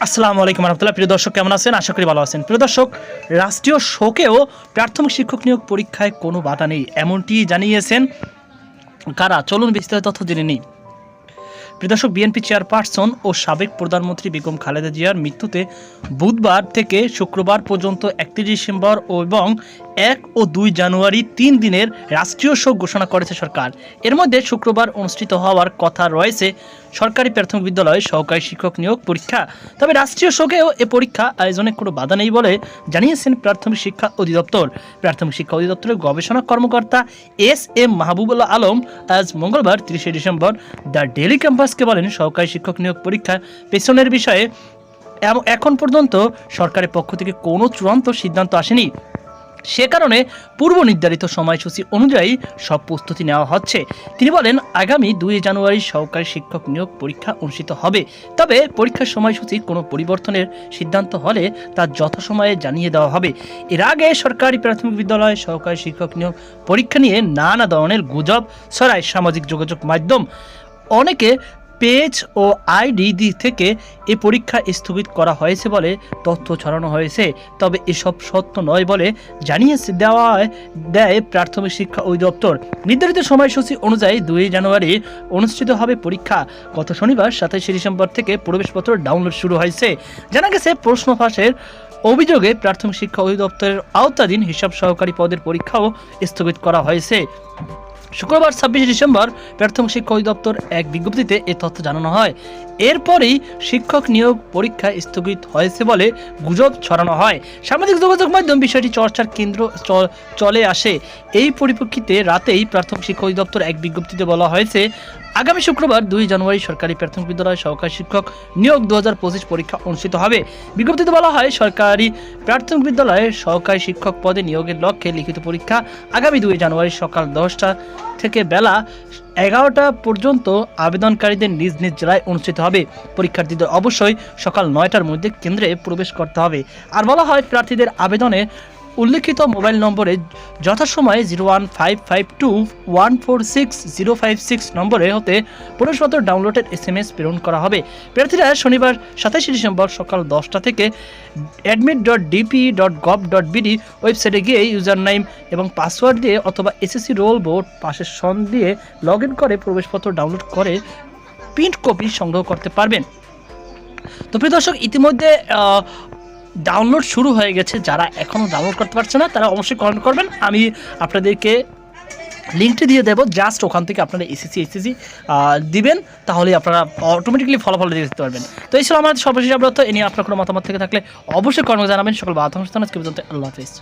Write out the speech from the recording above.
আসসালামু আলাইকুম রহমতুল্লাহ। প্রিয় দর্শক, কেমন আছেন? আশা করি ভালো আছেন। প্রিয় দর্শক, রাষ্ট্রীয় শোকেও প্রাথমিক শিক্ষক নিয়োগ পরীক্ষায় কোনো বাধা নেই, এমনটি জানিয়েছেন কারা? চলুন বিস্তারিত তথ্য জেনে নিই। প্রিয় দর্শক, বিএনপি চেয়ারপারসন ও সাবেক প্রধানমন্ত্রী বেগম খালেদা জিয়ার মৃত্যুতে বুধবার থেকে শুক্রবার পর্যন্ত 31 ডিসেম্বর এবং 1 ও 2 জানুয়ারি 3 দিনের রাষ্ট্রীয় শোক ঘোষণা করেছে সরকার। এর মধ্যে শুক্রবার অনুষ্ঠিত হওয়ার কথা রয়েছে সরকারি প্রাথমিক বিদ্যালয়ে সহকারী শিক্ষক নিয়োগ পরীক্ষা। তবে রাষ্ট্রীয় শোকেও এ পরীক্ষা আয়োজনে কোনো বাধা নেই বলে জানিয়েছেন প্রাথমিক শিক্ষা অধিদপ্তর। প্রাথমিক শিক্ষা অধিদপ্তরের গবেষণা কর্মকর্তা এস.এম. মাহবুবুল্লাহ আলম আজ মঙ্গলবার 30 ডিসেম্বর দ্য ডেইলি ক্যাম্পাসকে বলেন, সহকারী শিক্ষক নিয়োগ পরীক্ষা পেছনের বিষয়ে এখন পর্যন্ত সরকারের পক্ষ থেকে কোনো চূড়ান্ত সিদ্ধান্ত আসেনি। সে কারণে পূর্ব নির্ধারিত সময়সূচি অনুযায়ী সব প্রস্তুতি নেওয়া হচ্ছে। তিনি বলেন, আগামী 2 জানুয়ারি সহকারী শিক্ষক নিয়োগ পরীক্ষা অনুষ্ঠিত হবে। তবে পরীক্ষার সময়সূচি কোনো পরিবর্তনের সিদ্ধান্ত হলে তা যথাসময়ে জানিয়ে দেওয়া হবে। এর আগে সরকারি প্রাথমিক বিদ্যালয়ে সহকারী শিক্ষক নিয়োগ পরীক্ষা নিয়ে নানা ধরনের গুজব ছড়ায় সামাজিক যোগাযোগ মাধ্যম। অনেকে পেজ ও আইডি থেকে এ পরীক্ষা স্থগিত করা হয়েছে বলে তথ্য ছড়ানো হয়েছে। তবে এসব সত্য নয় বলে জানিয়েছে দেয় প্রাথমিক শিক্ষা অধিদপ্তর। নির্ধারিত সময়সূচি অনুযায়ী 2 জানুয়ারি অনুষ্ঠিত হবে পরীক্ষা। গত শনিবার 27 ডিসেম্বর থেকে প্রবেশপত্র ডাউনলোড শুরু হয়েছে। জানা গেছে, প্রশ্ন ফাঁসের অভিযোগে প্রাথমিক শিক্ষা অধিদপ্তরের আওতাধীন হিসাব সহকারী পদের পরীক্ষাও স্থগিত করা হয়েছে। শুক্রবার 26 ডিসেম্বর প্রাথমিক শিক্ষা অধিদপ্তর এক বিজ্ঞপ্তিতে এ তথ্য জানানো হয়। এরপরেই শিক্ষক নিয়োগ পরীক্ষা স্থগিত হয়েছে বলে গুজব ছড়ানো হয়। সামাজিক যোগাযোগ মাধ্যম বিষয়টি চর্চার কেন্দ্র চলে আসে। এই পরিপ্রেক্ষিতে রাতেই প্রাথমিক শিক্ষা অধিদপ্তর এক বিজ্ঞপ্তিতে বলা হয়েছে, আগামী শুক্রবার 2 জানুয়ারি সরকারি প্রাথমিক বিদ্যালয় সহকারী শিক্ষক নিয়োগ 2025 পরীক্ষা অনুষ্ঠিত হবে। বিজ্ঞপ্তিতে বলা হয়, সরকারি প্রাথমিক বিদ্যালয়ে সহকারী শিক্ষক পদে নিয়োগের লক্ষ্যে লিখিত পরীক্ষা আগামী 2 জানুয়ারি সকাল 10টা থেকে বেলা 11টা পর্যন্ত আবেদনকারীদের নিজ নিজ জেলায় অনুষ্ঠিত হবে। পরীক্ষার্থীদের অবশ্যই সকাল 9টার মধ্যে কেন্দ্রে প্রবেশ করতে হবে। আর বলা হয়, প্রার্থীদের আবেদনে উল্লিখিত মোবাইল নম্বরে যথাসময়ে 01552146056 নম্বরে হতে প্রবেশপত্র ডাউনলোডের SMS প্রেরণ করা হবে। প্রার্থীরা শনিবার 27 ডিসেম্বর সকাল 10টা থেকে admit.dpe.gov.bd ওয়েবসাইটে গিয়ে ইউজার নেম এবং পাসওয়ার্ড দিয়ে অথবা SSC রোল বোর্ড পাশের সন দিয়ে লগ ইন করে প্রবেশপত্র ডাউনলোড করে প্রিন্ট কপি সংগ্রহ করতে পারবেন। তো প্রিয় দর্শক, ইতিমধ্যে ডাউনলোড শুরু হয়ে গেছে। যারা এখনও ডাউনলোড করতে পারছে না তারা অবশ্যই কমেন্ট করবেন, আমি আপনাদেরকে লিঙ্কটি দিয়ে দেবো। জাস্ট ওখান থেকে আপনারা এসএসসি দিবেন, তাহলে আপনারা অটোমেটিক্যালি ফলাফল দেখতে পারবেন। তো এই ছিল আমাদের সর্বশেষ আপডেট। এ নিয়ে আপনার কোনো মতামত থেকে থাকলে অবশ্যই কমেন্টে জানাবেন। সকল বাধা আল্লাহ হাফেজ।